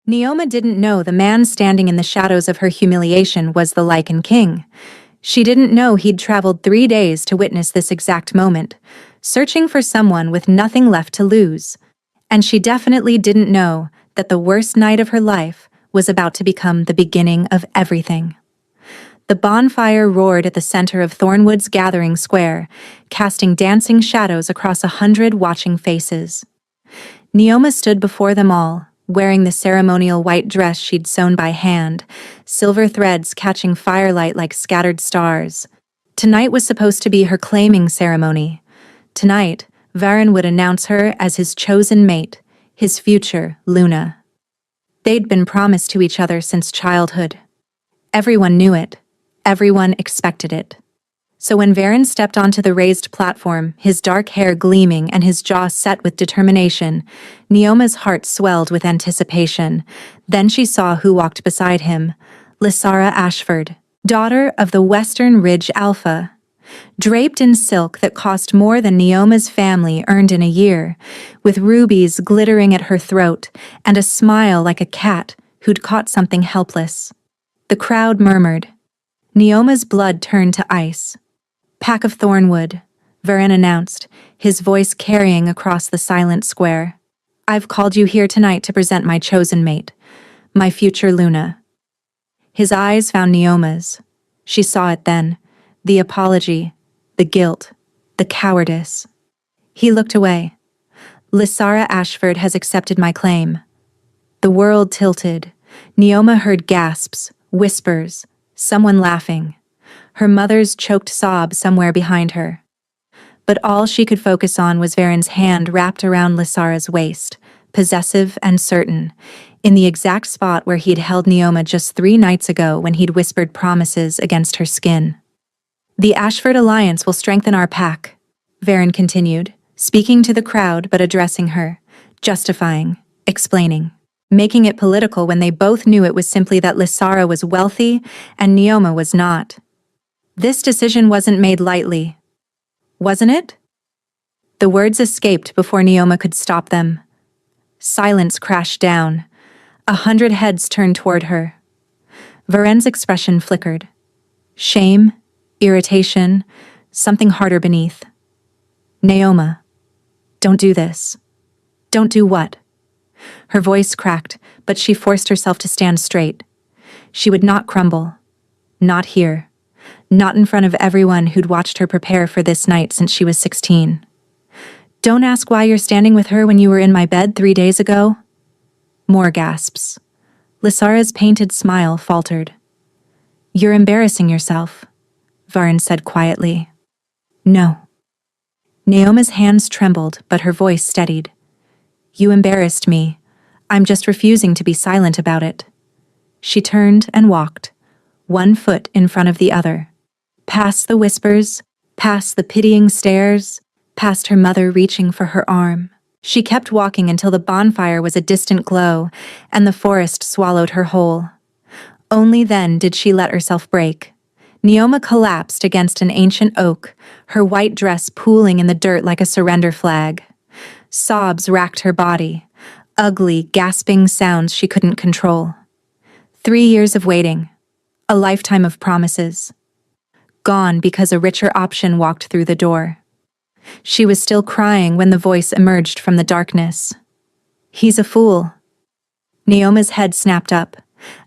Neoma didn't know the man standing in the shadows of her humiliation was the Lycan king. She didn't know he'd traveled 3 days to witness this exact moment, searching for someone with nothing left to lose. And she definitely didn't know that the worst night of her life was about to become the beginning of everything. The bonfire roared at the center of Thornwood's gathering square, casting dancing shadows across 100 watching faces. Neoma stood before them all, wearing the ceremonial white dress she'd sewn by hand, silver threads catching firelight like scattered stars. Tonight was supposed to be her claiming ceremony. Tonight, Varen would announce her as his chosen mate, his future Luna. They'd been promised to each other since childhood. Everyone knew it. Everyone expected it. So when Varen stepped onto the raised platform, his dark hair gleaming and his jaw set with determination, Neoma's heart swelled with anticipation. Then she saw who walked beside him, Lysara Ashford, daughter of the Western Ridge Alpha. Draped in silk that cost more than Neoma's family earned in a year, with rubies glittering at her throat and a smile like a cat who'd caught something helpless. The crowd murmured. Neoma's blood turned to ice. "Pack of Thornwood," Varen announced, his voice carrying across the silent square. "I've called you here tonight to present my chosen mate, my future Luna." His eyes found Neoma's. She saw it then, the apology, the guilt, the cowardice. He looked away. "Lysara Ashford has accepted my claim." The world tilted. Neoma heard gasps, whispers, someone laughing. Her mother's choked sob somewhere behind her. But all she could focus on was Varen's hand wrapped around Lysara's waist, possessive and certain, in the exact spot where he'd held Neoma just 3 nights ago when he'd whispered promises against her skin. "The Ashford alliance will strengthen our pack," Varen continued, speaking to the crowd but addressing her, justifying, explaining, making it political when they both knew it was simply that Lysara was wealthy and Neoma was not. This decision wasn't made lightly. Wasn't it? The words escaped before Neoma could stop them. Silence crashed down. 100 heads turned toward her. Varen's expression flickered. Shame, irritation, something harder beneath. "Neoma, don't do this." "Don't do what?" Her voice cracked, but she forced herself to stand straight. She would not crumble. Not here. Not in front of everyone who'd watched her prepare for this night since she was 16. "Don't ask why you're standing with her when you were in my bed 3 days ago." More gasps. Lysara's painted smile faltered. "You're embarrassing yourself," Varen said quietly. "No." Neoma's hands trembled, but her voice steadied. "You embarrassed me. I'm just refusing to be silent about it." She turned and walked, one foot in front of the other. Past the whispers, past the pitying stares, past her mother reaching for her arm. She kept walking until the bonfire was a distant glow and the forest swallowed her whole. Only then did she let herself break. Neoma collapsed against an ancient oak, her white dress pooling in the dirt like a surrender flag. Sobs racked her body, ugly, gasping sounds she couldn't control. 3 years of waiting, a lifetime of promises. Gone because a richer option walked through the door. She was still crying when the voice emerged from the darkness. "He's a fool." Neoma's head snapped up.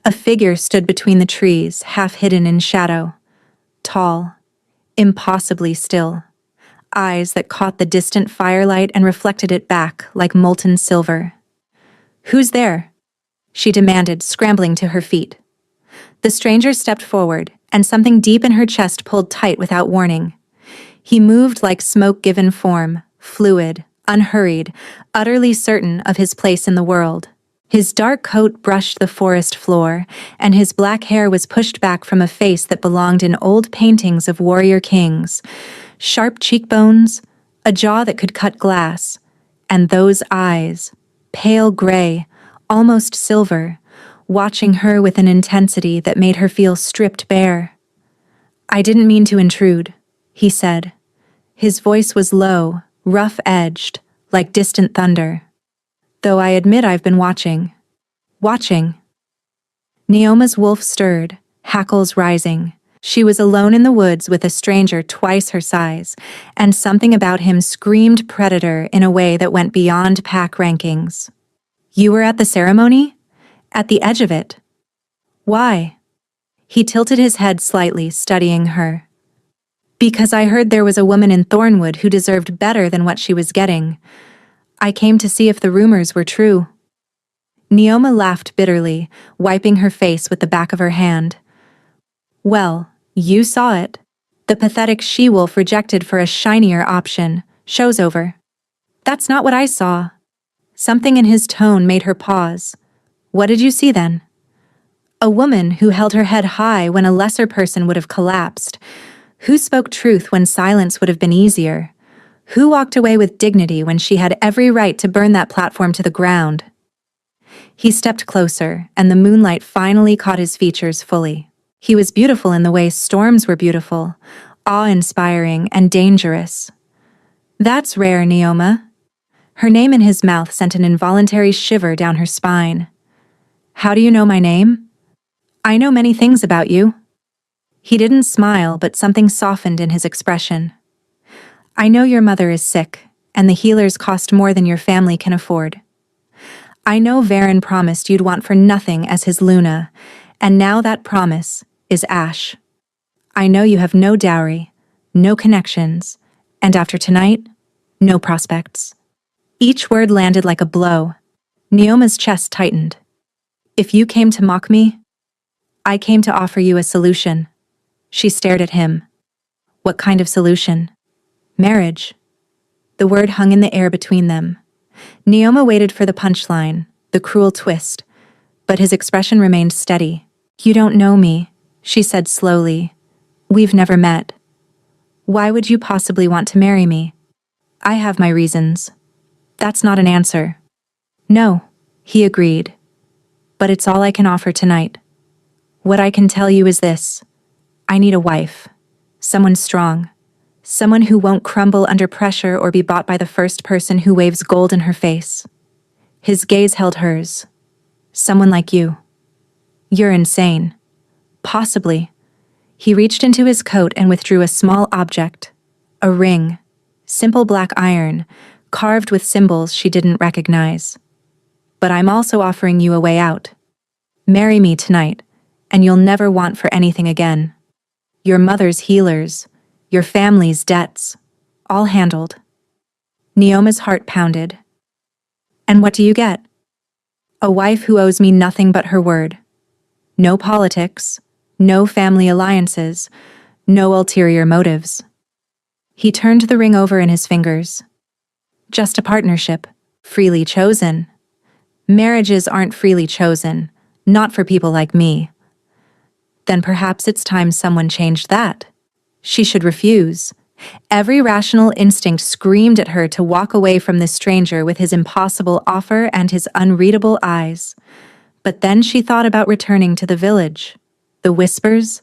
A figure stood between the trees, half hidden in shadow. Tall, impossibly still. Eyes that caught the distant firelight and reflected it back like molten silver. "Who's there?" she demanded, scrambling to her feet. The stranger stepped forward, and something deep in her chest pulled tight without warning. He moved like smoke given form, fluid, unhurried, utterly certain of his place in the world. His dark coat brushed the forest floor, and his black hair was pushed back from a face that belonged in old paintings of warrior kings. Sharp cheekbones, a jaw that could cut glass, and those eyes, pale gray, almost silver, watching her with an intensity that made her feel stripped bare. "I didn't mean to intrude," he said. His voice was low, rough-edged, like distant thunder. "Though I admit I've been watching." Watching. Neoma's wolf stirred, hackles rising. She was alone in the woods with a stranger twice her size, and something about him screamed predator in a way that went beyond pack rankings. You were at the ceremony? At the edge of it. Why? He tilted his head slightly, studying her. Because I heard there was a woman in Thornwood who deserved better than what she was getting. I came to see if the rumors were true. Neoma laughed bitterly, wiping her face with the back of her hand. Well, you saw it. The pathetic she-wolf rejected for a shinier option. Show's over. That's not what I saw. Something in his tone made her pause. What did you see then? A woman who held her head high when a lesser person would have collapsed. Who spoke truth when silence would have been easier? Who walked away with dignity when she had every right to burn that platform to the ground? He stepped closer, and the moonlight finally caught his features fully. He was beautiful in the way storms were beautiful, awe-inspiring and dangerous. That's rare, Neoma. Her name in his mouth sent an involuntary shiver down her spine. How do you know my name? I know many things about you. He didn't smile, but something softened in his expression. I know your mother is sick, and the healers cost more than your family can afford. I know Varen promised you'd want for nothing as his Luna, and now that promise is ash. I know you have no dowry, no connections, and after tonight, no prospects. Each word landed like a blow. Neoma's chest tightened. If you came to mock me, I came to offer you a solution. She stared at him. What kind of solution? Marriage. The word hung in the air between them. Neoma waited for the punchline, the cruel twist, but his expression remained steady. You don't know me, she said slowly. We've never met. Why would you possibly want to marry me? I have my reasons. That's not an answer. No, he agreed. But it's all I can offer tonight. What I can tell you is this. I need a wife. Someone strong. Someone who won't crumble under pressure or be bought by the first person who waves gold in her face. His gaze held hers. Someone like you. You're insane. Possibly. He reached into his coat and withdrew a small object. A ring. Simple black iron, carved with symbols she didn't recognize. But I'm also offering you a way out. Marry me tonight, and you'll never want for anything again. Your mother's healers, your family's debts, all handled. Neoma's heart pounded. And what do you get? A wife who owes me nothing but her word. No politics, no family alliances, no ulterior motives. He turned the ring over in his fingers. Just a partnership, freely chosen. Marriages aren't freely chosen, not for people like me. Then perhaps it's time someone changed that. She should refuse. Every rational instinct screamed at her to walk away from this stranger with his impossible offer and his unreadable eyes. But then she thought about returning to the village. The whispers,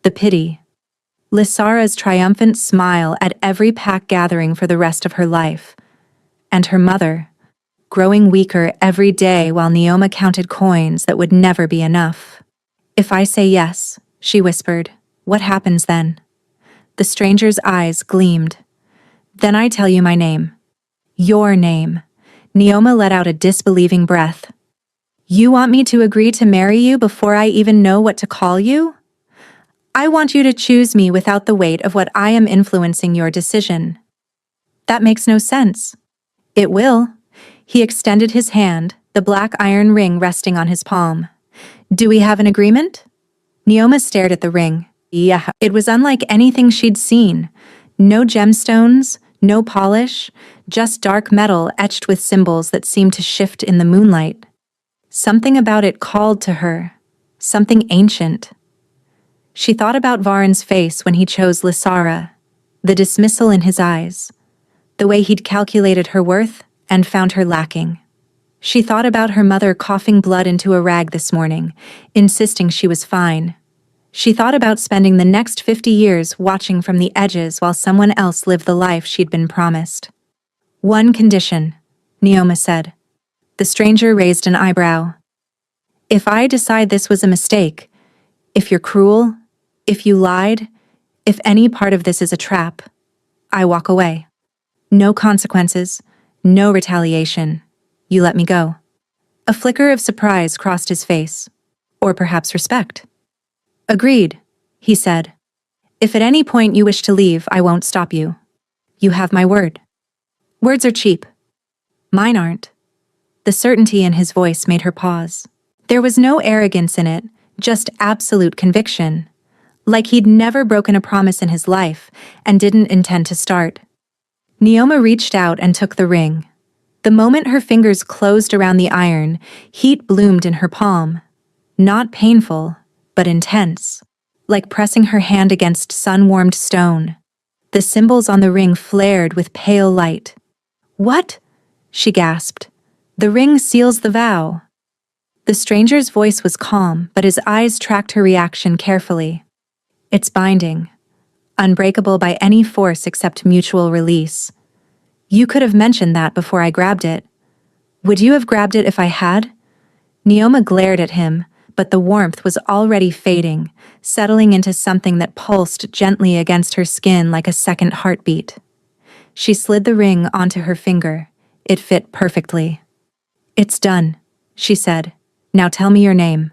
the pity. Lysara's triumphant smile at every pack gathering for the rest of her life. And her mother, growing weaker every day while Neoma counted coins that would never be enough. If I say yes, she whispered, what happens then? The stranger's eyes gleamed. Then I tell you my name. Your name. Neoma let out a disbelieving breath. You want me to agree to marry you before I even know what to call you? I want you to choose me without the weight of what I am influencing your decision. That makes no sense. It will. He extended his hand, the black iron ring resting on his palm. Do we have an agreement? Neoma stared at the ring. Yeah, it was unlike anything she'd seen. No gemstones, no polish, just dark metal etched with symbols that seemed to shift in the moonlight. Something about it called to her, something ancient. She thought about Varen's face when he chose Lysara, the dismissal in his eyes, the way he'd calculated her worth and found her lacking. She thought about her mother coughing blood into a rag this morning, insisting she was fine. She thought about spending the next 50 years watching from the edges while someone else lived the life she'd been promised. One condition, Neoma said. The stranger raised an eyebrow. If I decide this was a mistake, if you're cruel, if you lied, if any part of this is a trap, I walk away. No consequences, no retaliation. You let me go." A flicker of surprise crossed his face. Or perhaps respect. "Agreed," he said. "If at any point you wish to leave, I won't stop you. You have my word." "Words are cheap. Mine aren't." The certainty in his voice made her pause. There was no arrogance in it, just absolute conviction. Like he'd never broken a promise in his life and didn't intend to start. Neoma reached out and took the ring. The moment her fingers closed around the iron, heat bloomed in her palm. Not painful, but intense. Like pressing her hand against sun-warmed stone. The symbols on the ring flared with pale light. "What?" she gasped. "The ring seals the vow." The stranger's voice was calm, but his eyes tracked her reaction carefully. "It's binding. Unbreakable by any force except mutual release. You could have mentioned that before I grabbed it. Would you have grabbed it if I had?" Neoma glared at him, but the warmth was already fading, settling into something that pulsed gently against her skin like a second heartbeat. She slid the ring onto her finger. It fit perfectly. "It's done," she said. "Now tell me your name."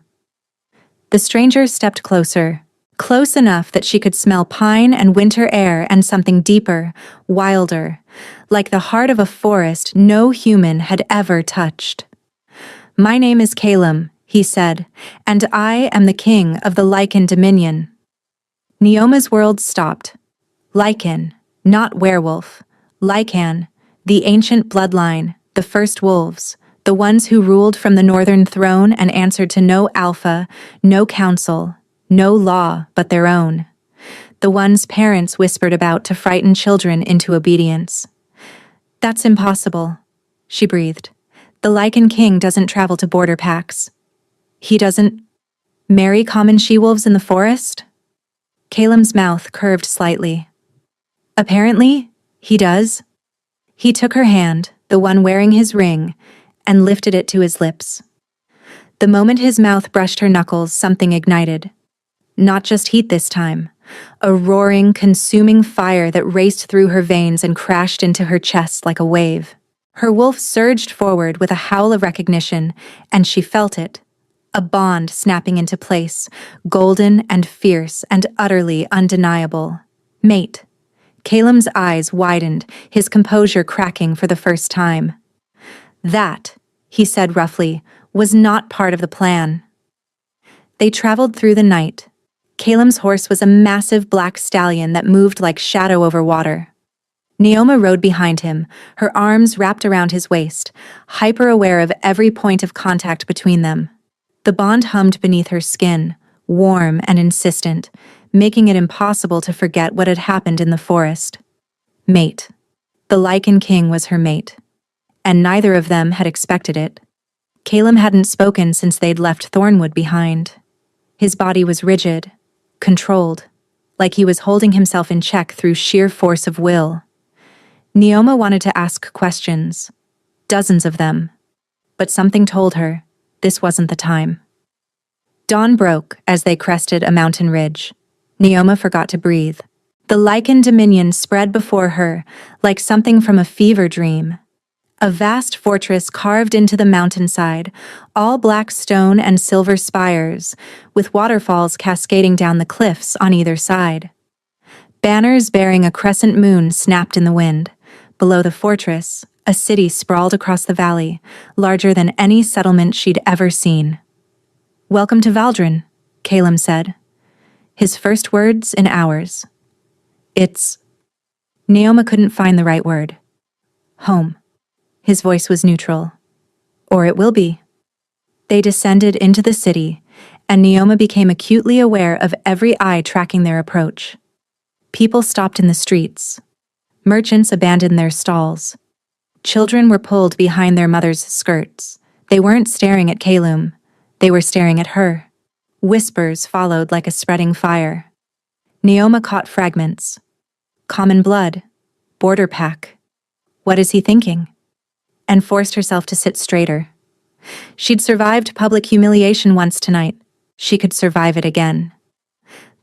The stranger stepped closer, close enough that she could smell pine and winter air and something deeper, wilder, like the heart of a forest no human had ever touched. "My name is Calum," he said, "and I am the king of the Lycan dominion." Neoma's world stopped. Lycan, not werewolf. Lycan, the ancient bloodline, the first wolves, the ones who ruled from the northern throne and answered to no alpha, no council, no law but their own. The ones parents whispered about to frighten children into obedience. "That's impossible," she breathed. "The Lycan king doesn't travel to border packs. He doesn't marry common she-wolves in the forest?" Calum's mouth curved slightly. "Apparently, he does." He took her hand, the one wearing his ring, and lifted it to his lips. The moment his mouth brushed her knuckles, something ignited. Not just heat this time. A roaring, consuming fire that raced through her veins and crashed into her chest like a wave. Her wolf surged forward with a howl of recognition, and she felt it. A bond snapping into place, golden and fierce and utterly undeniable. Mate. Calum's eyes widened, his composure cracking for the first time. "That," he said roughly, "was not part of the plan." They traveled through the night. Calum's horse was a massive black stallion that moved like shadow over water. Neoma rode behind him, her arms wrapped around his waist, hyper-aware of every point of contact between them. The bond hummed beneath her skin, warm and insistent, making it impossible to forget what had happened in the forest. Mate. The Lycan king was her mate. And neither of them had expected it. Calum hadn't spoken since they'd left Thornwood behind. His body was rigid, controlled, like he was holding himself in check through sheer force of will. Neoma wanted to ask questions, dozens of them, but something told her this wasn't the time. Dawn broke as they crested a mountain ridge. Neoma forgot to breathe. The Lycan dominion spread before her like something from a fever dream. A vast fortress carved into the mountainside, all black stone and silver spires, with waterfalls cascading down the cliffs on either side. Banners bearing a crescent moon snapped in the wind. Below the fortress, a city sprawled across the valley, larger than any settlement she'd ever seen. "Welcome to Valdrin," Calum said. His first words in hours. "It's..." Neoma couldn't find the right word. "Home." His voice was neutral. "Or it will be." They descended into the city, and Neoma became acutely aware of every eye tracking their approach. People stopped in the streets. Merchants abandoned their stalls. Children were pulled behind their mothers' skirts. They weren't staring at Calum. They were staring at her. Whispers followed like a spreading fire. Neoma caught fragments. Common blood. Border pack. What is he thinking? And forced herself to sit straighter. She'd survived public humiliation once tonight. She could survive it again.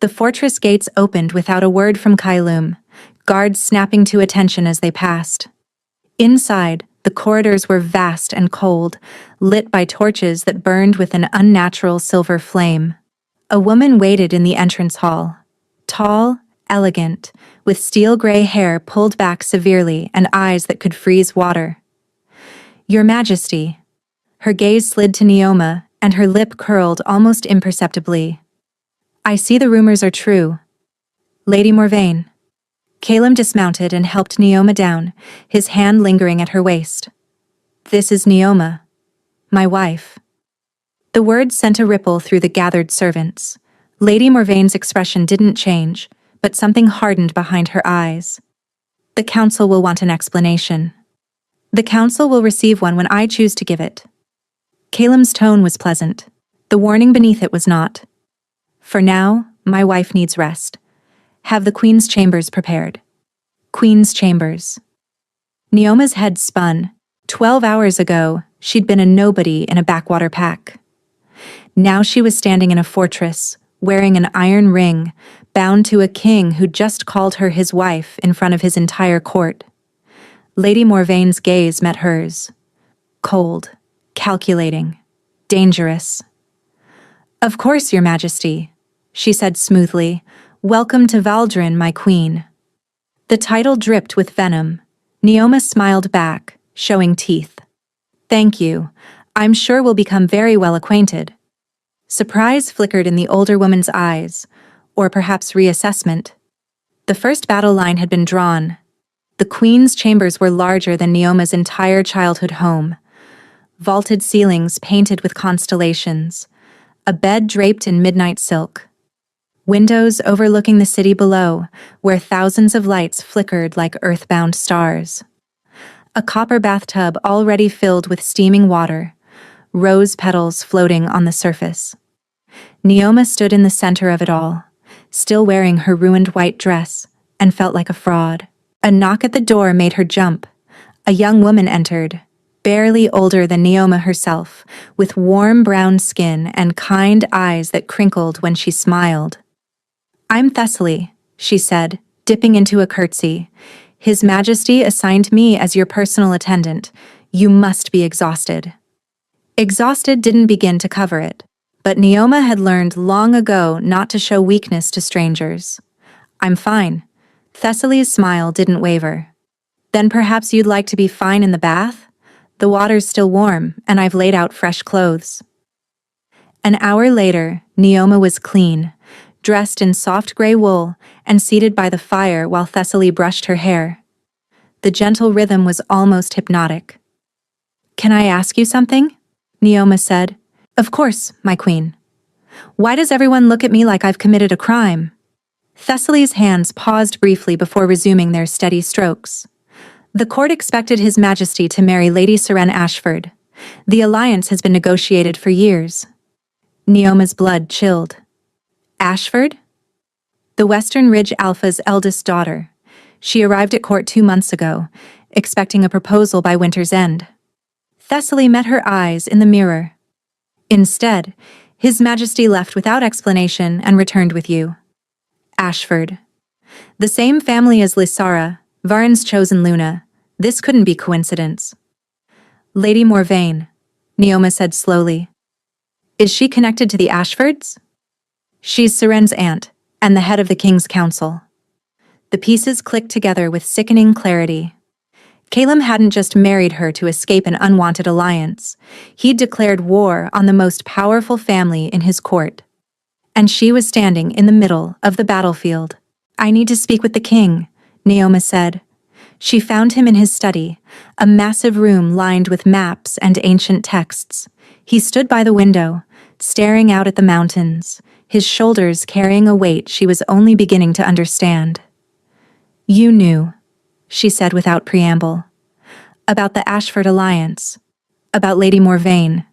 The fortress gates opened without a word from Kailum, guards snapping to attention as they passed. Inside, the corridors were vast and cold, lit by torches that burned with an unnatural silver flame. A woman waited in the entrance hall. Tall, elegant, with steel-gray hair pulled back severely and eyes that could freeze water. "Your Majesty." Her gaze slid to Neoma, and her lip curled almost imperceptibly. "I see the rumors are true." "Lady Morvain." Caleb dismounted and helped Neoma down, his hand lingering at her waist. "This is Neoma, my wife." The words sent a ripple through the gathered servants. Lady Morvain's expression didn't change, but something hardened behind her eyes. "The council will want an explanation." "The council will receive one when I choose to give it." Caleb's tone was pleasant. The warning beneath it was not. "For now, my wife needs rest. Have the Queen's chambers prepared." Queen's chambers. Neoma's head spun. 12 hours ago, she'd been a nobody in a backwater pack. Now she was standing in a fortress, wearing an iron ring, bound to a king who'd just called her his wife in front of his entire court. Lady Morvain's gaze met hers. Cold, calculating, dangerous. "Of course, Your Majesty," she said smoothly. "Welcome to Valdrin, my queen." The title dripped with venom. Neoma smiled back, showing teeth. "Thank you. I'm sure we'll become very well acquainted." Surprise flickered in the older woman's eyes, or perhaps reassessment. The first battle line had been drawn. The Queen's chambers were larger than Neoma's entire childhood home. Vaulted ceilings painted with constellations. A bed draped in midnight silk. Windows overlooking the city below, where thousands of lights flickered like earthbound stars. A copper bathtub already filled with steaming water, rose petals floating on the surface. Neoma stood in the center of it all, still wearing her ruined white dress, and felt like a fraud. A knock at the door made her jump. A young woman entered, barely older than Neoma herself, with warm brown skin and kind eyes that crinkled when she smiled. "I'm Thessaly," she said, dipping into a curtsy. "His Majesty assigned me as your personal attendant. You must be exhausted." Exhausted didn't begin to cover it, but Neoma had learned long ago not to show weakness to strangers. "I'm fine." Thessaly's smile didn't waver. "Then perhaps you'd like to be fine in the bath? The water's still warm, and I've laid out fresh clothes." An hour later, Neoma was clean, dressed in soft gray wool, and seated by the fire while Thessaly brushed her hair. The gentle rhythm was almost hypnotic. "Can I ask you something?" Neoma said. "Of course, my queen." "Why does everyone look at me like I've committed a crime?" Thessaly's hands paused briefly before resuming their steady strokes. "The court expected His Majesty to marry Lady Seren Ashford. The alliance has been negotiated for years." Neoma's blood chilled. "Ashford?" "The Western Ridge Alpha's eldest daughter. She arrived at court 2 months ago, expecting a proposal by winter's end." Thessaly met her eyes in the mirror. "Instead, His Majesty left without explanation and returned with you." "Ashford. The same family as Lysara, Varen's chosen Luna. This couldn't be coincidence." "Lady Morvain," Neoma said slowly. "Is she connected to the Ashfords?" "She's Seren's aunt, and the head of the King's Council." The pieces clicked together with sickening clarity. Caleb hadn't just married her to escape an unwanted alliance. He'd declared war on the most powerful family in his court. And she was standing in the middle of the battlefield. "I need to speak with the king," Neoma said. She found him in his study, a massive room lined with maps and ancient texts. He stood by the window, staring out at the mountains, his shoulders carrying a weight she was only beginning to understand. "You knew," she said without preamble. "About the Ashford alliance. About Lady Morvain.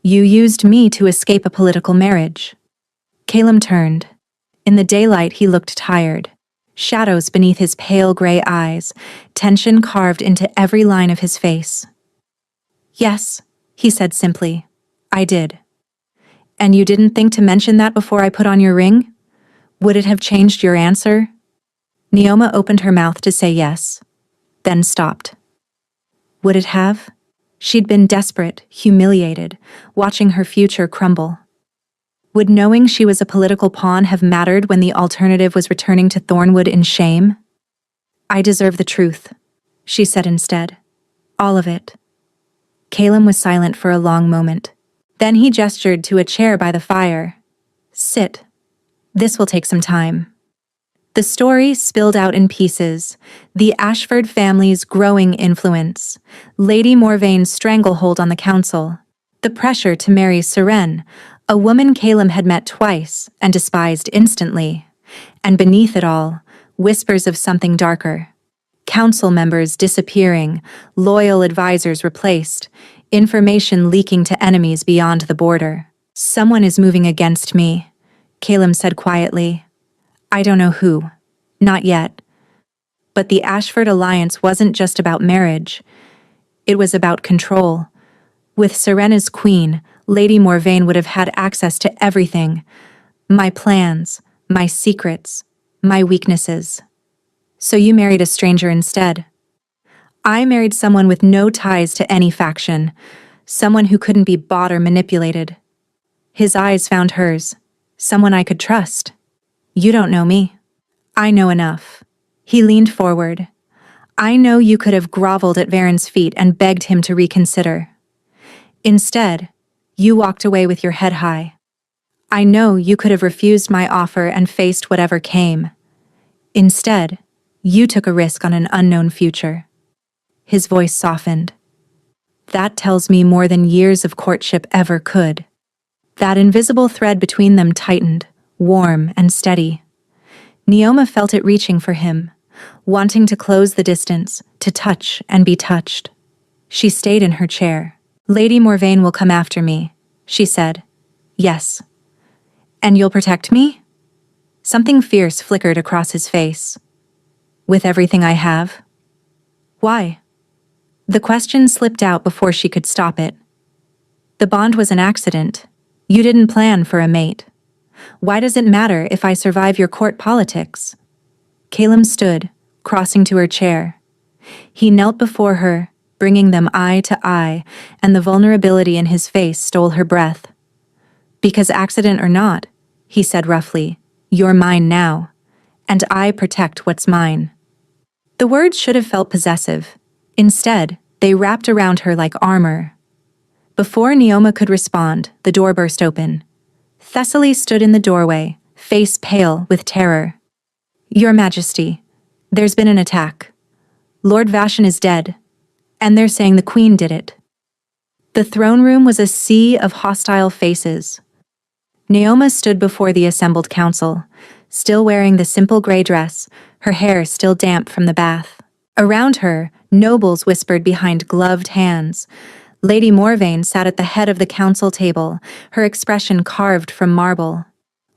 You used me to escape a political marriage." Caleb turned. In the daylight he looked tired. Shadows beneath his pale gray eyes, tension carved into every line of his face. "Yes," he said simply. I did. And you didn't think to mention that before I put on your ring? Would it have changed your answer? Neoma opened her mouth to say yes, then stopped. Would it have? She'd been desperate, humiliated, watching her future crumble. Would knowing she was a political pawn have mattered when the alternative was returning to Thornwood in shame? I deserve the truth, she said instead. All of it. Calum was silent for a long moment. Then he gestured to a chair by the fire. Sit. This will take some time. The story spilled out in pieces. The Ashford family's growing influence, Lady Morvane's stranglehold on the council, the pressure to marry Seren, a woman Calum had met twice and despised instantly, and beneath it all, whispers of something darker. Council members disappearing, loyal advisors replaced, information leaking to enemies beyond the border. Someone is moving against me, Calum said quietly. I don't know who. Not yet. But the Ashford alliance wasn't just about marriage. It was about control. With Seren as queen, Lady Morvane would have had access to everything. My plans, my secrets, my weaknesses. So you married a stranger instead. I married someone with no ties to any faction, someone who couldn't be bought or manipulated. His eyes found hers, someone I could trust. You don't know me. I know enough. He leaned forward. I know you could have groveled at Varen's feet and begged him to reconsider. Instead, you walked away with your head high. I know you could have refused my offer and faced whatever came. Instead, you took a risk on an unknown future. His voice softened. That tells me more than years of courtship ever could. That invisible thread between them tightened, warm and steady. Neoma felt it reaching for him, wanting to close the distance, to touch and be touched. She stayed in her chair. Lady Morvane will come after me, she said. Yes. And you'll protect me? Something fierce flickered across his face. With everything I have? Why? The question slipped out before she could stop it. The bond was an accident. You didn't plan for a mate. Why does it matter if I survive your court politics? Calum stood, crossing to her chair. He knelt before her, bringing them eye to eye, and the vulnerability in his face stole her breath. Because accident or not, he said roughly, you're mine now, and I protect what's mine. The words should have felt possessive. Instead, they wrapped around her like armor. Before Neoma could respond, the door burst open. Thessaly stood in the doorway, face pale with terror. Your Majesty, there's been an attack. Lord Vashon is dead, and they're saying the Queen did it. The throne room was a sea of hostile faces. Neoma stood before the assembled council, still wearing the simple gray dress, her hair still damp from the bath. Around her, nobles whispered behind gloved hands. Lady Morvane sat at the head of the council table, her expression carved from marble.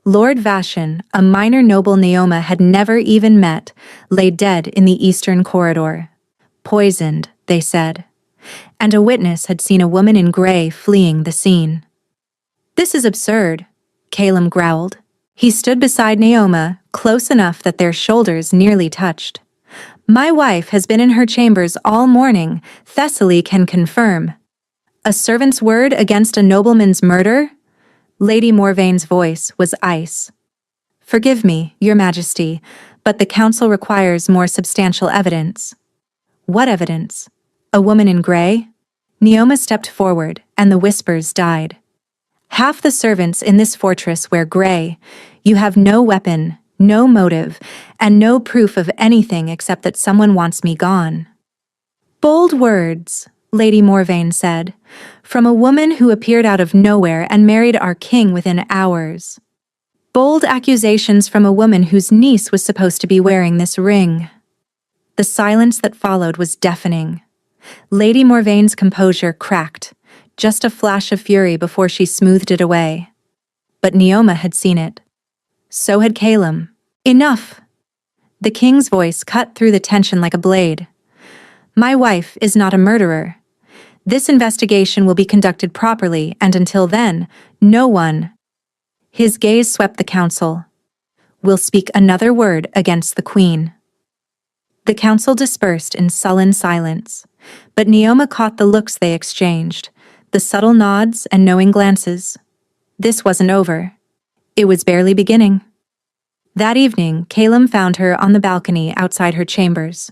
Lord Vashon, a minor noble Neoma had never even met, lay dead in the eastern corridor. Poisoned, they said. And a witness had seen a woman in gray fleeing the scene. This is absurd, Calum growled. He stood beside Neoma, close enough that their shoulders nearly touched. My wife has been in her chambers all morning, Thessaly can confirm. A servant's word against a nobleman's murder? Lady Morvane's voice was ice. Forgive me, Your Majesty, but the council requires more substantial evidence. What evidence? A woman in gray? Neoma stepped forward, and the whispers died. Half the servants in this fortress wear gray. You have no weapon, no motive, and no proof of anything except that someone wants me gone. Bold words, Lady Morvane said, from a woman who appeared out of nowhere and married our king within hours. Bold accusations from a woman whose niece was supposed to be wearing this ring. The silence that followed was deafening. Lady Morvane's composure cracked, just a flash of fury before she smoothed it away. But Neoma had seen it. So had Calum. Enough! The king's voice cut through the tension like a blade. My wife is not a murderer. This investigation will be conducted properly, and until then, no one— His gaze swept the council. Will speak another word against the queen. The council dispersed in sullen silence, but Neoma caught the looks they exchanged, the subtle nods and knowing glances. This wasn't over. It was barely beginning. That evening, Caleb found her on the balcony outside her chambers.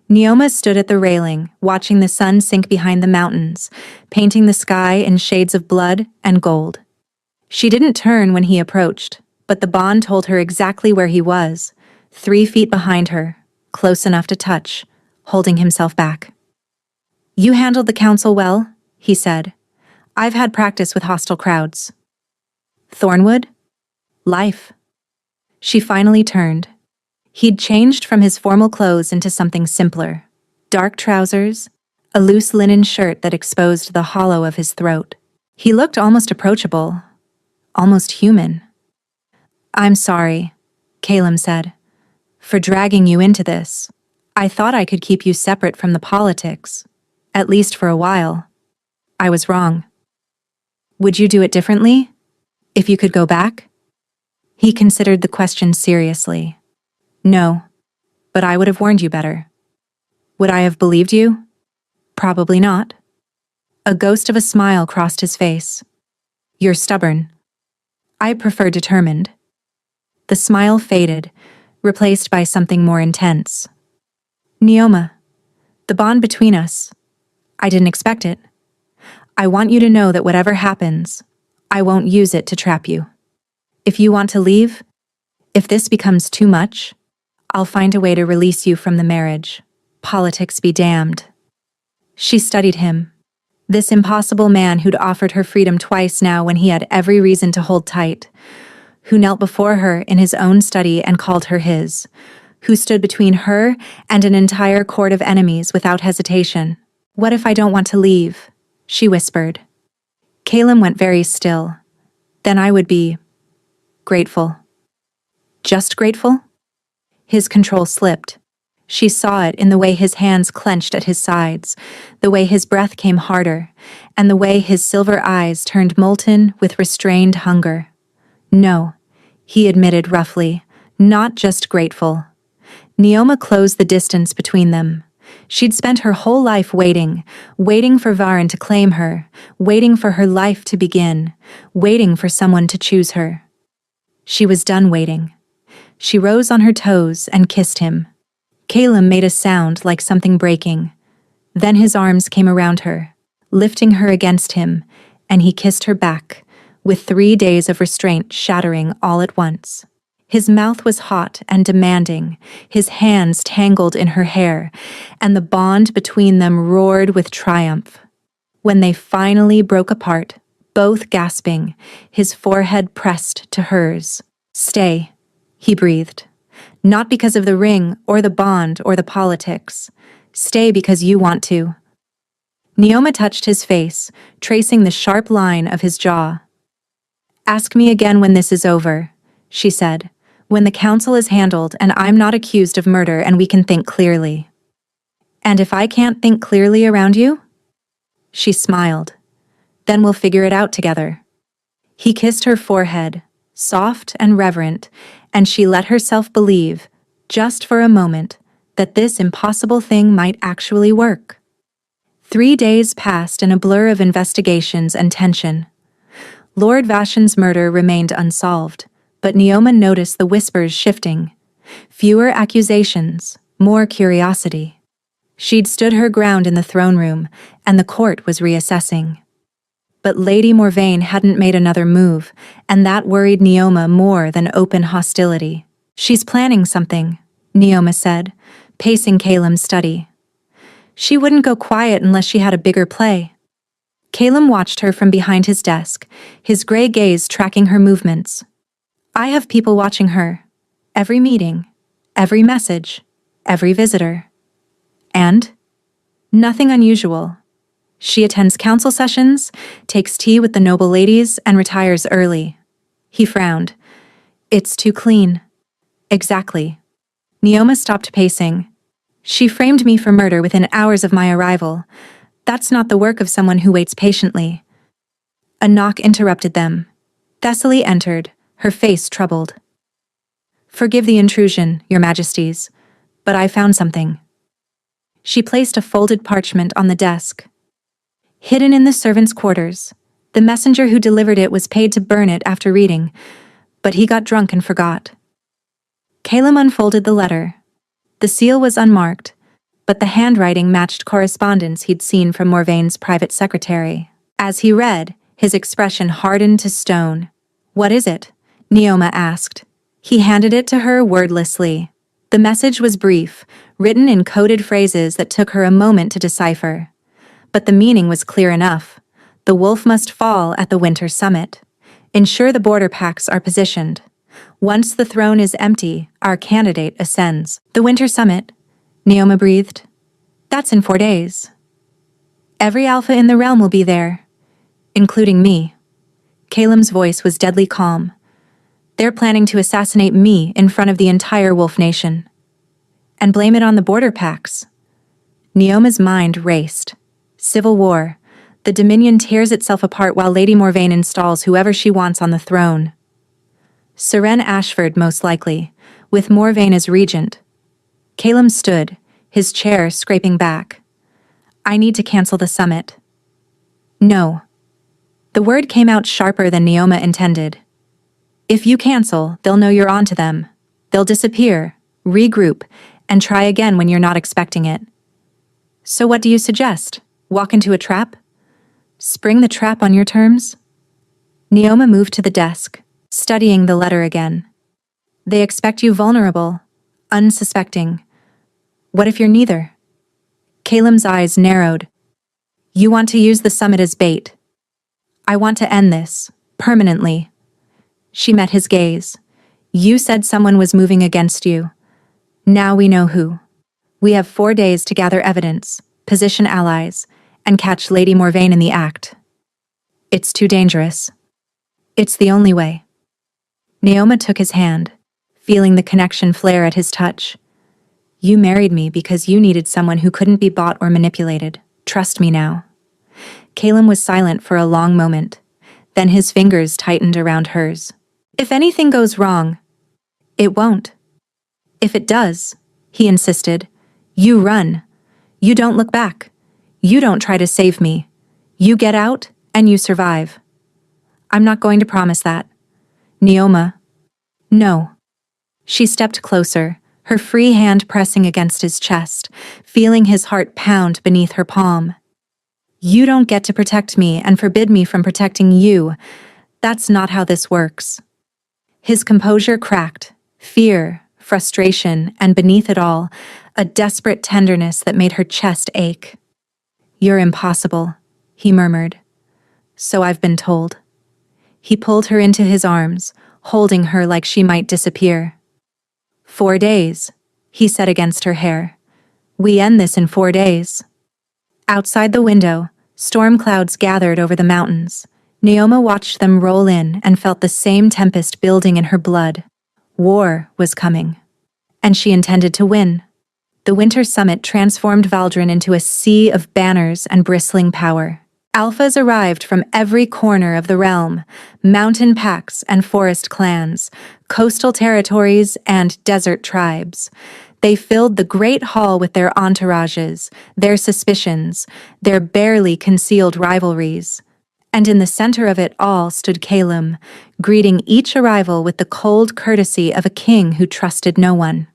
Neoma stood at the railing, watching the sun sink behind the mountains, painting the sky in shades of blood and gold. She didn't turn when he approached, but the bond told her exactly where he was, 3 feet behind her, close enough to touch, holding himself back. "You handled the council well," he said. "I've had practice with hostile crowds." Thornwood? Life. She finally turned. He'd changed from his formal clothes into something simpler. Dark trousers, a loose linen shirt that exposed the hollow of his throat. He looked almost approachable, almost human. "I'm sorry," Caleb said, "for dragging you into this. I thought I could keep you separate from the politics, at least for a while. I was wrong. Would you do it differently? If you could go back?" He considered the question seriously. "No, but I would have warned you better." "Would I have believed you?" "Probably not." A ghost of a smile crossed his face. "You're stubborn." "I prefer determined." The smile faded, replaced by something more intense. "Neoma, the bond between us, I didn't expect it. I want you to know that whatever happens, I won't use it to trap you. If you want to leave, if this becomes too much, I'll find a way to release you from the marriage. Politics be damned." She studied him. This impossible man who'd offered her freedom twice now when he had every reason to hold tight, who knelt before her in his own study and called her his, who stood between her and an entire court of enemies without hesitation. "What if I don't want to leave?" she whispered. Caleb went very still. "Then I would be grateful." "Just grateful?" His control slipped. She saw it in the way his hands clenched at his sides, the way his breath came harder, and the way his silver eyes turned molten with restrained hunger. "No," he admitted roughly, "not just grateful." Neoma closed the distance between them. She'd spent her whole life waiting for Varen to claim her, waiting for her life to begin, waiting for someone to choose her. She was done waiting. She rose on her toes and kissed him. Caleb made a sound like something breaking. Then his arms came around her, lifting her against him, and he kissed her back, with 3 days of restraint shattering all at once. His mouth was hot and demanding, his hands tangled in her hair, and the bond between them roared with triumph. When they finally broke apart, both gasping, his forehead pressed to hers. "Stay," he breathed. "Not because of the ring or the bond or the politics. Stay because you want to." Neoma touched his face, tracing the sharp line of his jaw. "Ask me again when this is over," she said. "When the council is handled and I'm not accused of murder and we can think clearly." "And if I can't think clearly around you?" She smiled. "Then we'll figure it out together." He kissed her forehead, soft and reverent, and she let herself believe, just for a moment, that this impossible thing might actually work. 3 days passed in a blur of investigations and tension. Lord Vashan's murder remained unsolved, but Neoma noticed the whispers shifting. Fewer accusations, more curiosity. She'd stood her ground in the throne room, and the court was reassessing. But Lady Morvain hadn't made another move, and that worried Neoma more than open hostility. "She's planning something," Neoma said, pacing Caleb's study. "She wouldn't go quiet unless she had a bigger play." Caleb watched her from behind his desk, his gray gaze tracking her movements. "I have people watching her. Every meeting, every message, every visitor. And? Nothing unusual. She attends council sessions, takes tea with the noble ladies, and retires early." He frowned. "It's too clean." "Exactly." Neoma stopped pacing. "She framed me for murder within hours of my arrival, That's not the work of someone who waits patiently. A knock interrupted them. Thessaly entered, her face troubled. Forgive the intrusion, your majesties, but I found something. She placed a folded parchment on the desk. Hidden in the servants' quarters, the messenger who delivered it was paid to burn it after reading, but he got drunk and forgot. Caleb unfolded the letter. The seal was unmarked, but the handwriting matched correspondence he'd seen from Morvaine's private secretary. As he read, his expression hardened to stone. "What is it?" Neoma asked. He handed it to her wordlessly. The message was brief, written in coded phrases that took her a moment to decipher. But the meaning was clear enough. The wolf must fall at the winter summit. Ensure the border packs are positioned. Once the throne is empty, our candidate ascends. The winter summit, Neoma breathed. That's in 4 days. Every alpha in the realm will be there, including me. Caleb's voice was deadly calm. They're planning to assassinate me in front of the entire wolf nation. And blame it on the border packs. Neoma's mind raced. Civil war. The Dominion tears itself apart while Lady Morvaine installs whoever she wants on the throne. Seren Ashford, most likely, with Morvaine as regent. Caleb stood, his chair scraping back. I need to cancel the summit. No. The word came out sharper than Neoma intended. If you cancel, they'll know you're onto them. They'll disappear, regroup, and try again when you're not expecting it. So what do you suggest? Walk into a trap? Spring the trap on your terms? Neoma moved to the desk, studying the letter again. They expect you vulnerable, unsuspecting. What if you're neither? Caleb's eyes narrowed. You want to use the summit as bait. I want to end this, permanently. She met his gaze. You said someone was moving against you. Now we know who. We have 4 days to gather evidence, position allies, and catch Lady Morvaine in the act. It's too dangerous. It's the only way. Neoma took his hand, feeling the connection flare at his touch. You married me because you needed someone who couldn't be bought or manipulated. Trust me now. Caleb was silent for a long moment. Then his fingers tightened around hers. If anything goes wrong, it won't. If it does, he insisted, you run. You don't look back. You don't try to save me. You get out and you survive. I'm not going to promise that. Neoma. No. She stepped closer, her free hand pressing against his chest, feeling his heart pound beneath her palm. You don't get to protect me and forbid me from protecting you. That's not how this works. His composure cracked, fear, frustration, and beneath it all, a desperate tenderness that made her chest ache. You're impossible, he murmured. So I've been told. He pulled her into his arms, holding her like she might disappear. 4 days, he said against her hair. We end this in 4 days. Outside the window, storm clouds gathered over the mountains. Neoma watched them roll in and felt the same tempest building in her blood. War was coming, and she intended to win. The winter summit transformed Valdrin into a sea of banners and bristling power. Alphas arrived from every corner of the realm, mountain packs and forest clans, coastal territories and desert tribes. They filled the great hall with their entourages, their suspicions, their barely concealed rivalries. And in the center of it all stood Caleb, greeting each arrival with the cold courtesy of a king who trusted no one.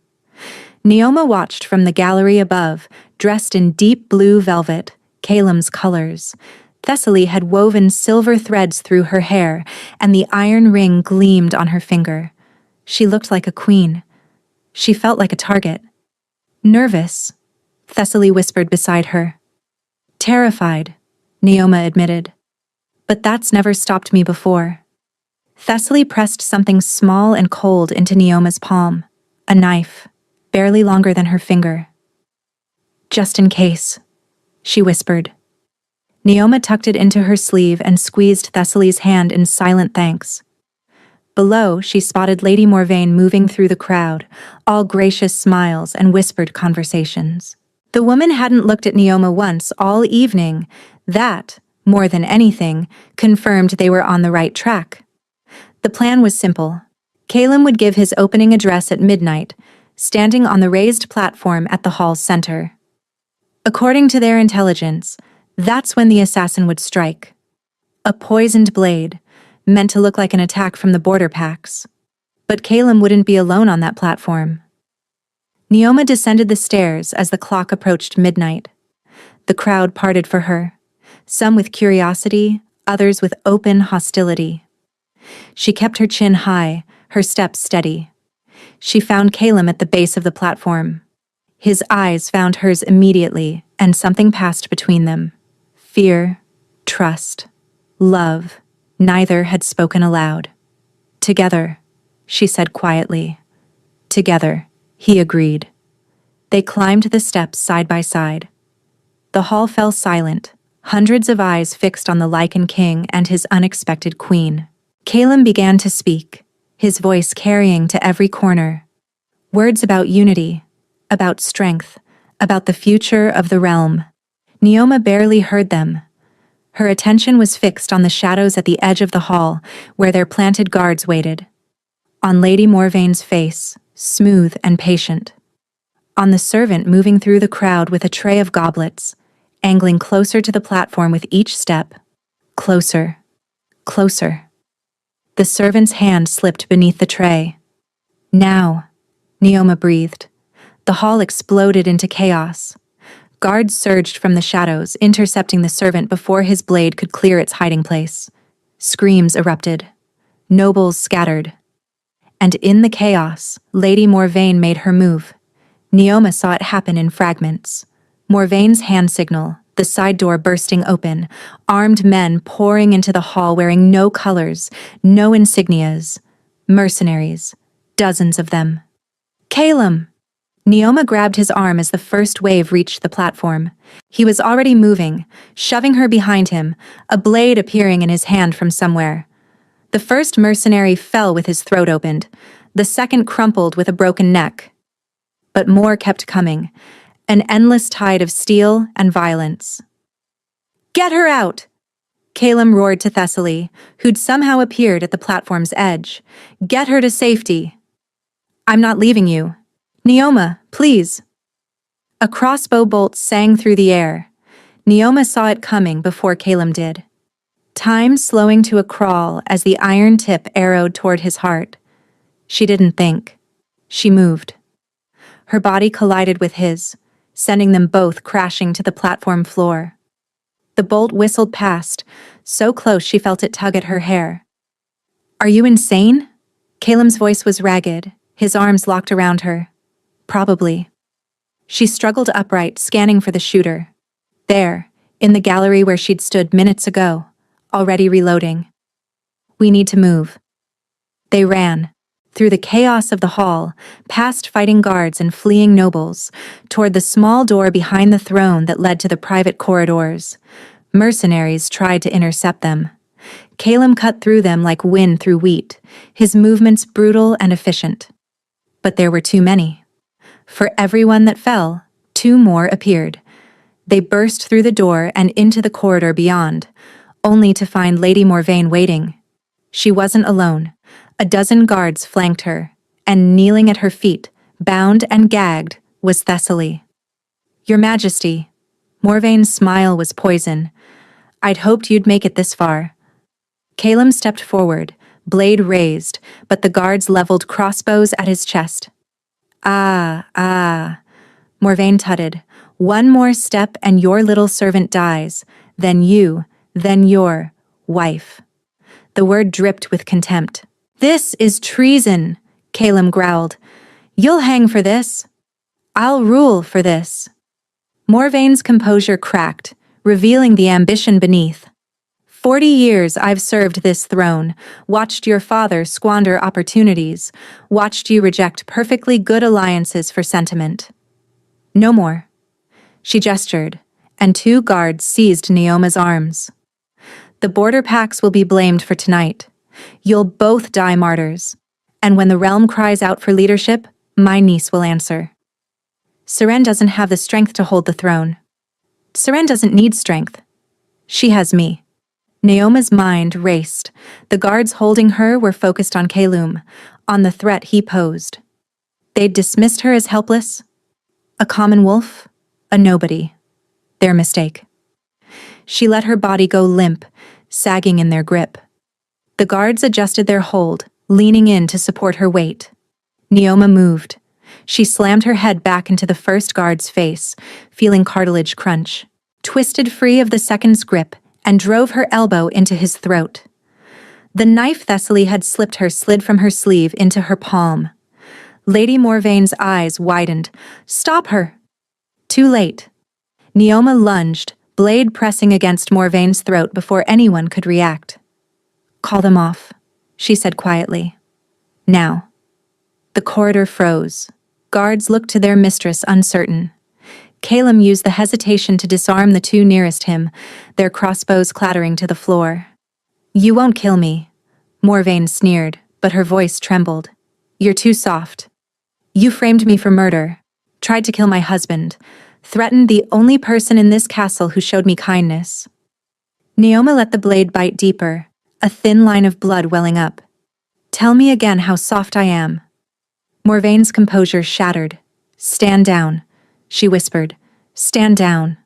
Neoma watched from the gallery above, dressed in deep blue velvet, Caleb's colors. Thessaly had woven silver threads through her hair, and the iron ring gleamed on her finger. She looked like a queen. She felt like a target. Nervous, Thessaly whispered beside her. Terrified, Neoma admitted. But that's never stopped me before. Thessaly pressed something small and cold into Neoma's palm, a knife, barely longer than her finger. Just in case, she whispered. Neoma tucked it into her sleeve and squeezed Thessaly's hand in silent thanks. Below, she spotted Lady Morvaine moving through the crowd, all gracious smiles and whispered conversations. The woman hadn't looked at Neoma once all evening. That, more than anything, confirmed they were on the right track. The plan was simple. Caleb would give his opening address at midnight, standing on the raised platform at the hall's center. According to their intelligence, that's when the assassin would strike. A poisoned blade, meant to look like an attack from the border packs. But Caleb wouldn't be alone on that platform. Neoma descended the stairs as the clock approached midnight. The crowd parted for her, some with curiosity, others with open hostility. She kept her chin high, her steps steady. She found Caleb at the base of the platform. His eyes found hers immediately, and something passed between them. Fear, trust, love. Neither had spoken aloud. Together, she said quietly. Together, he agreed. They climbed the steps side by side. The hall fell silent, hundreds of eyes fixed on the Lycan king and his unexpected queen. Caleb began to speak, his voice carrying to every corner. Words about unity, about strength, about the future of the realm. Neoma barely heard them. Her attention was fixed on the shadows at the edge of the hall, where their planted guards waited. On Lady Morvain's face, smooth and patient. On the servant moving through the crowd with a tray of goblets, angling closer to the platform with each step. Closer. Closer. The servant's hand slipped beneath the tray. Now, Neoma breathed. The hall exploded into chaos. Guards surged from the shadows, intercepting the servant before his blade could clear its hiding place. Screams erupted. Nobles scattered. And in the chaos, Lady Morvain made her move. Neoma saw it happen in fragments. Morvain's hand signal, the side door bursting open, armed men pouring into the hall wearing no colors, no insignias. Mercenaries. Dozens of them. Caleb! Neoma grabbed his arm as the first wave reached the platform. He was already moving, shoving her behind him, a blade appearing in his hand from somewhere. The first mercenary fell with his throat opened. The second crumpled with a broken neck. But more kept coming, an endless tide of steel and violence. "Get her out!" Caleb roared to Thessaly, who'd somehow appeared at the platform's edge. "Get her to safety." "I'm not leaving you. Neoma, please." A crossbow bolt sang through the air. Neoma saw it coming before Caleb did. Time slowing to a crawl as the iron tip arrowed toward his heart. She didn't think. She moved. Her body collided with his, sending them both crashing to the platform floor. The bolt whistled past, so close she felt it tug at her hair. "Are you insane?" Caleb's voice was ragged, his arms locked around her. "Probably." She struggled upright, scanning for the shooter. There, in the gallery where she'd stood minutes ago, already reloading. "We need to move." They ran, through the chaos of the hall, past fighting guards and fleeing nobles, toward the small door behind the throne that led to the private corridors. Mercenaries tried to intercept them. Caleb cut through them like wind through wheat, his movements brutal and efficient. But there were too many. For everyone that fell, two more appeared. They burst through the door and into the corridor beyond, only to find Lady Morvain waiting. She wasn't alone. A dozen guards flanked her, and kneeling at her feet, bound and gagged, was Thessaly. "Your Majesty." Morvain's smile was poison. "I'd hoped you'd make it this far." Caleb stepped forward, blade raised, but the guards leveled crossbows at his chest. Ah, Morvain tutted. "One more step and your little servant dies, then you, then your wife." The word dripped with contempt. "This is treason," Caleb growled. "You'll hang for this. I'll rule for this." Morvain's composure cracked, revealing the ambition beneath. 40 years I've served this throne, watched your father squander opportunities, watched you reject perfectly good alliances for sentiment. No more." She gestured, and two guards seized Neoma's arms. "The border packs will be blamed for tonight. You'll both die martyrs. And when the realm cries out for leadership, my niece will answer." Seren doesn't have the strength to hold the throne. Seren doesn't need strength. She has me. Naoma's mind raced. The guards holding her were focused on Kalum, on the threat he posed. They'd dismissed her as helpless. A common wolf? A nobody. Their mistake. She let her body go limp, sagging in their grip. The guards adjusted their hold, leaning in to support her weight. Neoma moved. She slammed her head back into the first guard's face, feeling cartilage crunch, twisted free of the second's grip, and drove her elbow into his throat. The knife Thessaly had slipped her slid from her sleeve into her palm. Lady Morvaine's eyes widened. "Stop her!" Too late. Neoma lunged, blade pressing against Morvaine's throat before anyone could react. "Call them off," she said quietly. "Now." The corridor froze. Guards looked to their mistress uncertain. Kalum used the hesitation to disarm the two nearest him, their crossbows clattering to the floor. "You won't kill me," Morvaine sneered, but her voice trembled. "You're too soft. You framed me for murder, tried to kill my husband, threatened the only person in this castle who showed me kindness." Neoma let the blade bite deeper, a thin line of blood welling up. "Tell me again how soft I am." Morvaine's composure shattered. "Stand down," she whispered. "Stand down."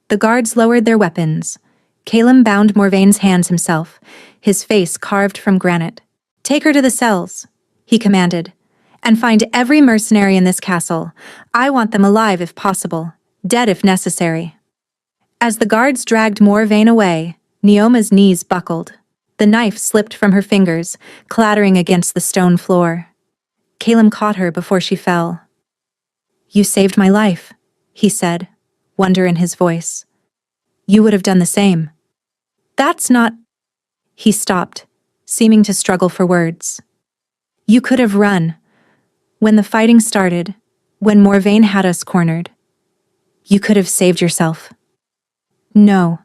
The guards lowered their weapons. Kalum bound Morvaine's hands himself, his face carved from granite. "Take her to the cells," he commanded, "and find every mercenary in this castle. I want them alive if possible, dead if necessary." As the guards dragged Morvaine away, Neoma's knees buckled. The knife slipped from her fingers, clattering against the stone floor. Kalum caught her before she fell. "You saved my life," he said, wonder in his voice. "You would have done the same." "That's not—" He stopped, seeming to struggle for words. "You could have run. When the fighting started, when Morvaine had us cornered. You could have saved yourself." "No."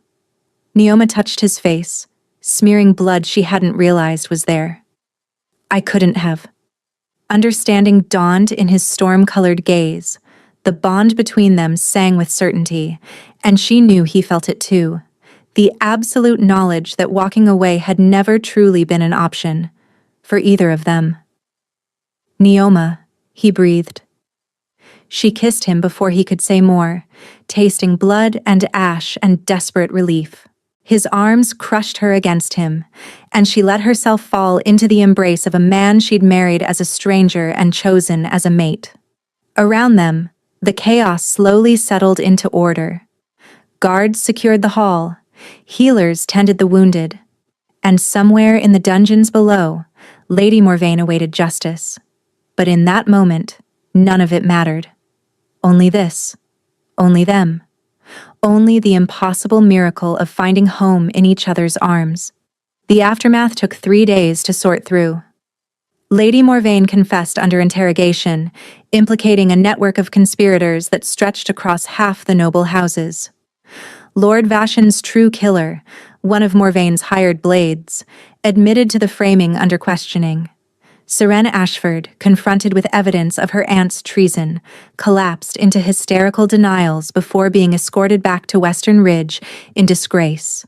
Neoma touched his face, smearing blood she hadn't realized was there. "I couldn't have." Understanding dawned in his storm-colored gaze. The bond between them sang with certainty, and she knew he felt it too. The absolute knowledge that walking away had never truly been an option, for either of them. "Neoma," he breathed. She kissed him before he could say more, tasting blood and ash and desperate relief. His arms crushed her against him, and she let herself fall into the embrace of a man she'd married as a stranger and chosen as a mate. Around them, the chaos slowly settled into order. Guards secured the hall, healers tended the wounded, and somewhere in the dungeons below, Lady Morvaine awaited justice. But in that moment, none of it mattered. Only this. Only them. Only the impossible miracle of finding home in each other's arms. The aftermath took 3 days to sort through. Lady Morvaine confessed under interrogation, implicating a network of conspirators that stretched across half the noble houses. Lord Vashan's true killer, one of Morvaine's hired blades, admitted to the framing under questioning. Seren Ashford, confronted with evidence of her aunt's treason, collapsed into hysterical denials before being escorted back to Western Ridge in disgrace.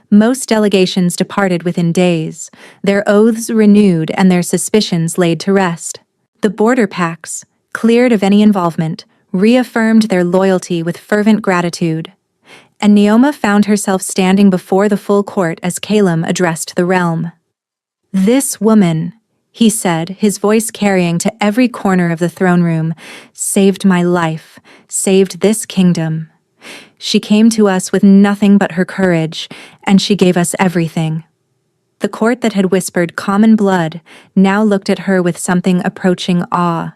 Most delegations departed within days, their oaths renewed and their suspicions laid to rest. The border pacts, cleared of any involvement, reaffirmed their loyalty with fervent gratitude. And Neoma found herself standing before the full court as Kalum addressed the realm. "This woman," he said, his voice carrying to every corner of the throne room, "saved my life, saved this kingdom. She came to us with nothing but her courage, and she gave us everything." The court that had whispered common blood now looked at her with something approaching awe.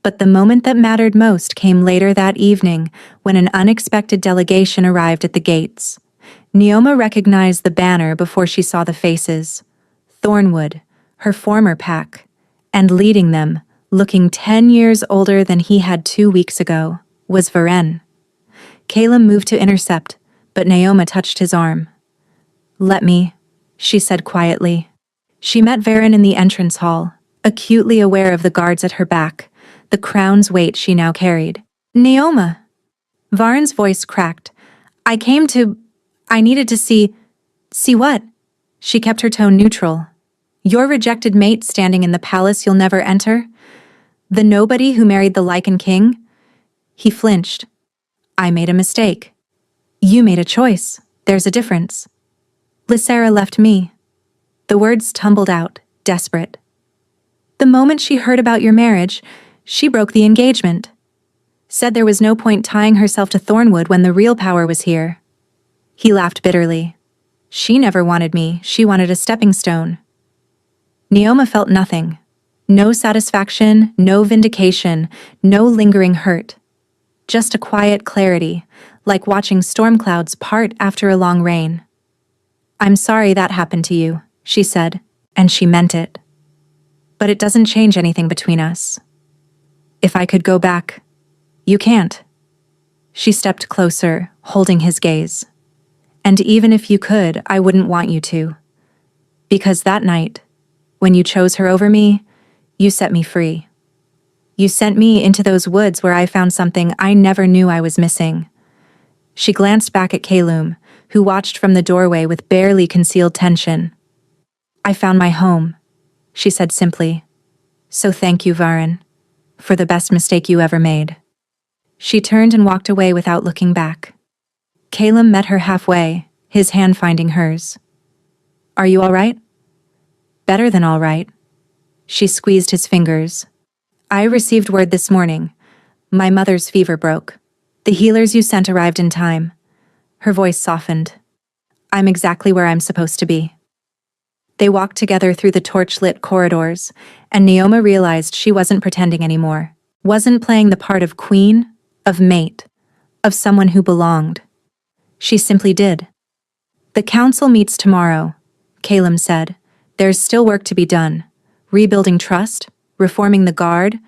But the moment that mattered most came later that evening, when an unexpected delegation arrived at the gates. Neoma recognized the banner before she saw the faces. Thornwood, her former pack, and leading them, looking 10 years older than he had 2 weeks ago, was Varen. Kalum moved to intercept, but Neoma touched his arm. "Let me," she said quietly. She met Varen in the entrance hall, acutely aware of the guards at her back, the crown's weight she now carried. Neoma. Varn's voice cracked. I needed to see. See what? She kept her tone neutral. Your rejected mate standing in the palace you'll never enter? The nobody who married the Lycan king? He flinched. I made a mistake. You made a choice. There's a difference. Lysera left me. The words tumbled out, desperate. The moment she heard about your marriage, she broke the engagement. Said there was no point tying herself to Thornwood when the real power was here. He laughed bitterly. She never wanted me, she wanted a stepping stone. Neoma felt nothing. No satisfaction, no vindication, no lingering hurt. Just a quiet clarity, like watching storm clouds part after a long rain. I'm sorry that happened to you, she said, and she meant it. But it doesn't change anything between us. If I could go back, you can't. She stepped closer, holding his gaze. And even if you could, I wouldn't want you to. Because that night, when you chose her over me, you set me free. You sent me into those woods where I found something I never knew I was missing. She glanced back at Kalum, who watched from the doorway with barely concealed tension. I found my home, she said simply. So thank you, Varn, for the best mistake you ever made. She turned and walked away without looking back. Kalum met her halfway, his hand finding hers. Are you all right? Better than all right. She squeezed his fingers. I received word this morning. My mother's fever broke. The healers you sent arrived in time. Her voice softened. I'm exactly where I'm supposed to be. They walked together through the torch-lit corridors, and Neoma realized she wasn't pretending anymore. Wasn't playing the part of queen, of mate, of someone who belonged. She simply did. The council meets tomorrow, Kalum said. There's still work to be done. Rebuilding trust, reforming the guard,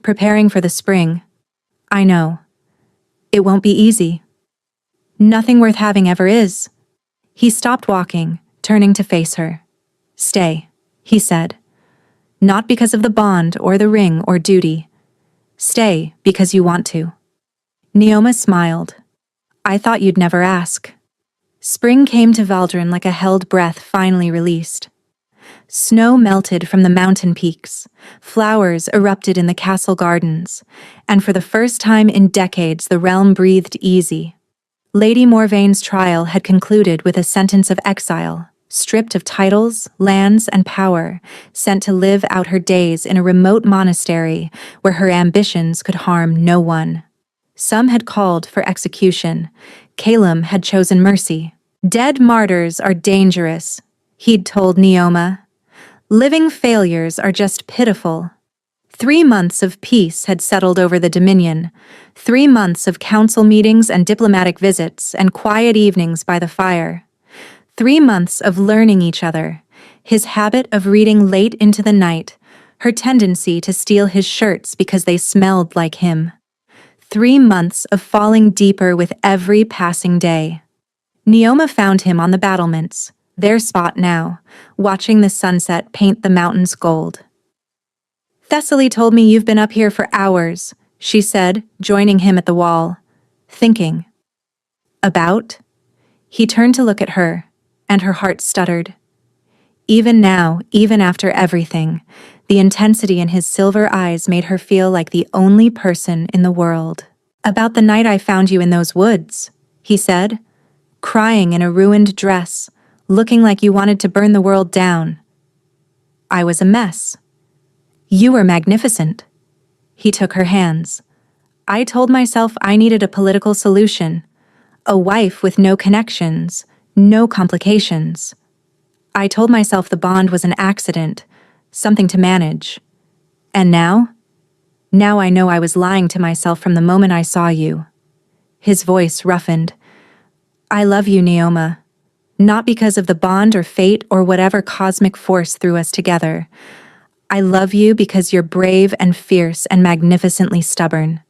preparing for the spring. I know. It won't be easy. Nothing worth having ever is. He stopped walking, turning to face her. Stay, he said. Not because of the bond or the ring or duty. Stay because you want to. Neoma smiled. I thought you'd never ask. Spring came to Valdrin like a held breath finally released. Snow melted from the mountain peaks, flowers erupted in the castle gardens, and for the first time in decades the realm breathed easy. Lady Morvaine's trial had concluded with a sentence of exile, stripped of titles, lands, and power, sent to live out her days in a remote monastery where her ambitions could harm no one. Some had called for execution. Kalum had chosen mercy. Dead martyrs are dangerous, he'd told Neoma. Living failures are just pitiful. 3 months of peace had settled over the Dominion. 3 months of council meetings and diplomatic visits and quiet evenings by the fire. 3 months of learning each other. His habit of reading late into the night. Her tendency to steal his shirts because they smelled like him. 3 months of falling deeper with every passing day. Neoma found him on the battlements, their spot now, watching the sunset paint the mountains gold. Thessaly told me you've been up here for hours, she said, joining him at the wall. Thinking. About? He turned to look at her, and her heart stuttered. Even now, even after everything, the intensity in his silver eyes made her feel like the only person in the world. About the night I found you in those woods, he said, crying in a ruined dress, looking like you wanted to burn the world down. I was a mess. You were magnificent. He took her hands. I told myself I needed a political solution, a wife with no connections, no complications. I told myself the bond was an accident, something to manage. And now? Now I know I was lying to myself from the moment I saw you. His voice roughened. I love you, Neoma. Not because of the bond or fate or whatever cosmic force threw us together. I love you because you're brave and fierce and magnificently stubborn.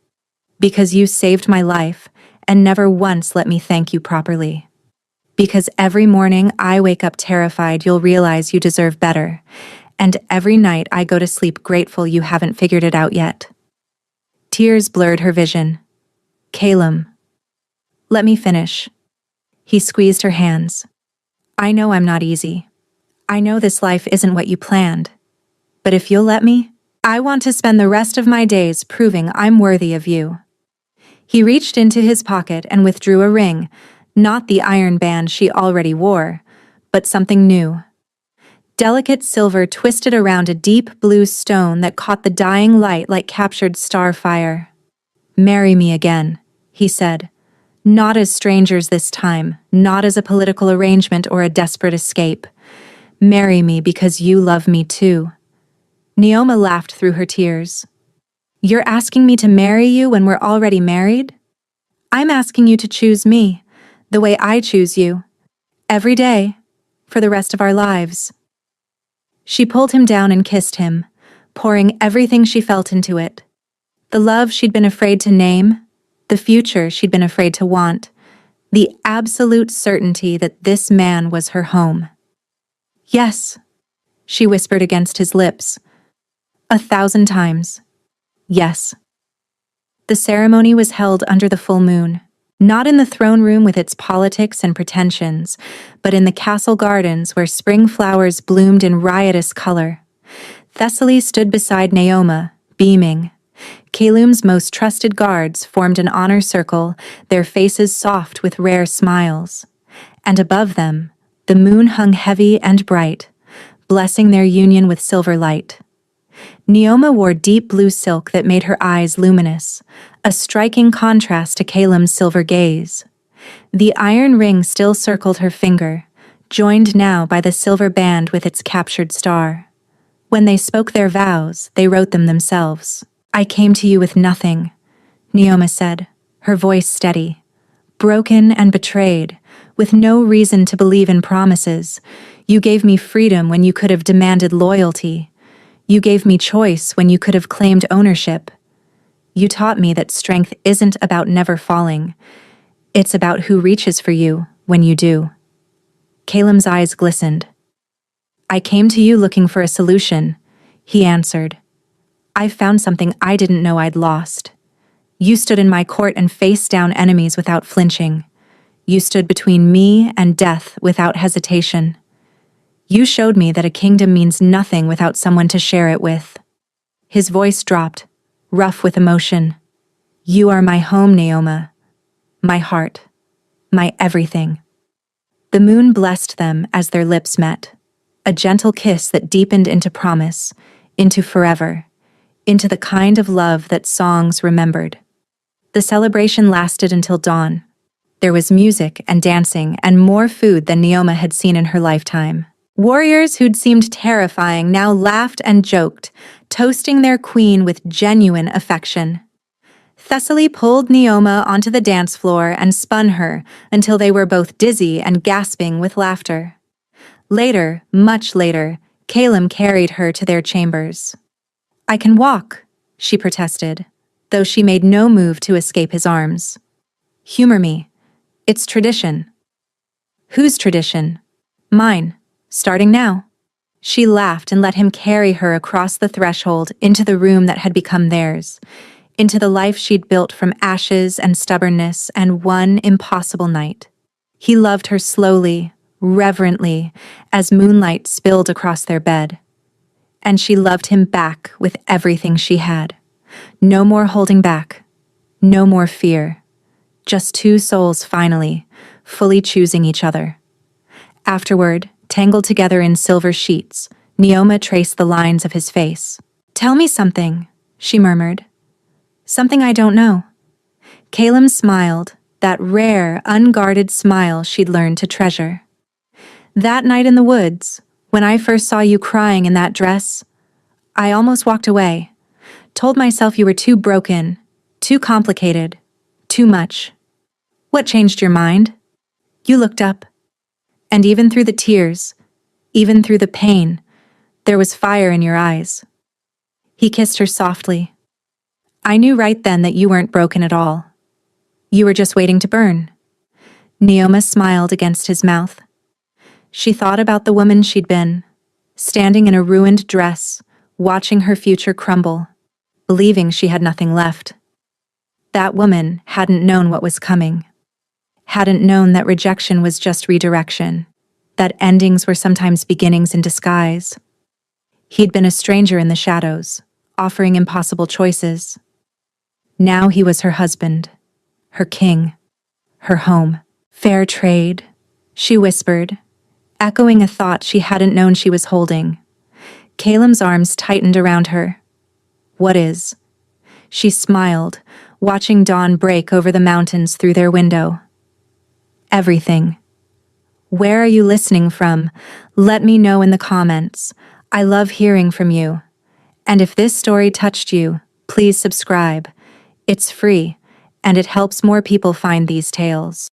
Because you saved my life and never once let me thank you properly. Because every morning I wake up terrified you'll realize you deserve better, and every night I go to sleep grateful you haven't figured it out yet. Tears blurred her vision. Calum, let me finish. He squeezed her hands. I know I'm not easy. I know this life isn't what you planned. But if you'll let me, I want to spend the rest of my days proving I'm worthy of you. He reached into his pocket and withdrew a ring, not the iron band she already wore, but something new. Delicate silver twisted around a deep blue stone that caught the dying light like captured starfire. Marry me again, he said. Not as strangers this time, not as a political arrangement or a desperate escape. Marry me because you love me too. Neoma laughed through her tears. You're asking me to marry you when we're already married? I'm asking you to choose me, the way I choose you, every day, for the rest of our lives. She pulled him down and kissed him, pouring everything she felt into it. The love she'd been afraid to name, the future she'd been afraid to want, the absolute certainty that this man was her home. Yes, she whispered against his lips. 1,000 times. Yes. The ceremony was held under the full moon, not in the throne room with its politics and pretensions, but in the castle gardens where spring flowers bloomed in riotous color. Thessaly stood beside Neoma, beaming. Calum's most trusted guards formed an honor circle, their faces soft with rare smiles. And above them, the moon hung heavy and bright, blessing their union with silver light. Neoma wore deep blue silk that made her eyes luminous, a striking contrast to Calum's silver gaze. The iron ring still circled her finger, joined now by the silver band with its captured star. When they spoke their vows, they wrote them themselves. I came to you with nothing, Neoma said, her voice steady. Broken and betrayed, with no reason to believe in promises, you gave me freedom when you could have demanded loyalty. You gave me choice when you could have claimed ownership. You taught me that strength isn't about never falling. It's about who reaches for you when you do. Calum's eyes glistened. I came to you looking for a solution, he answered. I found something I didn't know I'd lost. You stood in my court and faced down enemies without flinching. You stood between me and death without hesitation. You showed me that a kingdom means nothing without someone to share it with. His voice dropped, rough with emotion. You are my home, Neoma. My heart. My everything. The moon blessed them as their lips met. A gentle kiss that deepened into promise, into forever, into the kind of love that songs remembered. The celebration lasted until dawn. There was music and dancing and more food than Neoma had seen in her lifetime. Warriors who'd seemed terrifying now laughed and joked, toasting their queen with genuine affection. Thessaly pulled Neoma onto the dance floor and spun her until they were both dizzy and gasping with laughter. Later, much later, Calum carried her to their chambers. I can walk, she protested, though she made no move to escape his arms. Humor me. It's tradition. Whose tradition? Mine. Starting now. She laughed and let him carry her across the threshold into the room that had become theirs, into the life she'd built from ashes and stubbornness and one impossible night. He loved her slowly, reverently, as moonlight spilled across their bed. And she loved him back with everything she had. No more holding back. No more fear. Just two souls finally, fully choosing each other. Afterward, tangled together in silver sheets, Neoma traced the lines of his face. Tell me something, she murmured. Something I don't know. Calum smiled, that rare, unguarded smile she'd learned to treasure. That night in the woods, when I first saw you crying in that dress, I almost walked away, told myself you were too broken, too complicated, too much. What changed your mind? You looked up. And even through the tears, even through the pain, there was fire in your eyes. He kissed her softly. I knew right then that you weren't broken at all. You were just waiting to burn. Neoma smiled against his mouth. She thought about the woman she'd been, standing in a ruined dress, watching her future crumble, believing she had nothing left. That woman hadn't known what was coming. Hadn't known that rejection was just redirection. That endings were sometimes beginnings in disguise. He'd been a stranger in the shadows, offering impossible choices. Now he was her husband, her king, her home. Fair trade, she whispered, echoing a thought she hadn't known she was holding. Calem's arms tightened around her. What is? She smiled, watching dawn break over the mountains through their window. Everything. Where are you listening from? Let me know in the comments. I love hearing from you. And if this story touched you, please subscribe. It's free, and it helps more people find these tales.